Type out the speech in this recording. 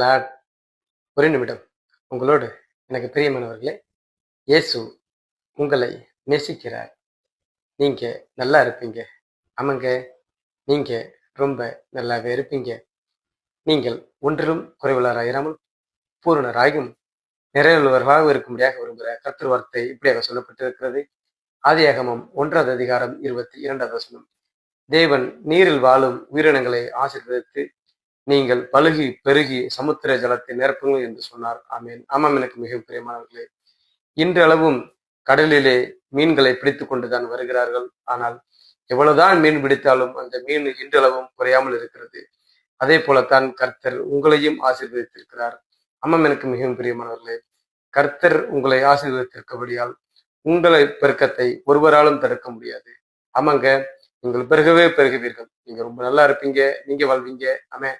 Lord. ஒரு நிமிடம் உங்களோடு. எனக்கு பிரியமானவர்களே, இயேசு உங்களை நேசிக்கிறார். நீங்க நல்லா இருப்பீங்க. ஆமாங்க, நீங்க ரொம்ப நல்லாவே இருப்பீங்க. நீங்கள் ஒன்றிலும் குறைவுள்ளவராயிராமல் பூரணராகும் நிறைவுள்ளவர்களாக இருக்கும்படியாக விரும்புகிற கர்த்தர் வார்த்தை இப்படியாக சொல்லப்பட்டிருக்கிறது. ஆதியாகமம் 1:22 தேவன் நீரில் வாழும் உயிரினங்களை ஆசீர்வதித்து நீங்கள் பலுகி பெருகி சமுத்திர ஜலத்தை நிரப்புங்கள் என்று சொன்னார். ஆமேன். ஆமாம், எனக்கு மிகவும் பிரியமானவர்களே, இன்றளவும் கடலிலே மீன்களை பிடித்துக் கொண்டுதான் வருகிறார்கள். ஆனால் எவ்வளவுதான் மீன் பிடித்தாலும் அந்த மீன் இன்றளவும் குறையாமல் இருக்கிறது. அதே போலத்தான் கர்த்தர் உங்களையும் ஆசீர்வதித்திருக்கிறார். ஆமாம், எனக்கு மிகவும் பிரியமானவர்களே, கர்த்தர் உங்களை ஆசீர்வதித்திருக்கபடியால் உங்களை பெருக்கத்தை ஒருவராலும் தடுக்க முடியாது. ஆமாங்க, நீங்கள் பெருகவே பெருகுவீர்கள். நீங்க ரொம்ப நல்லா இருப்பீங்க, நீங்க வாழ்வீங்க. ஆமே.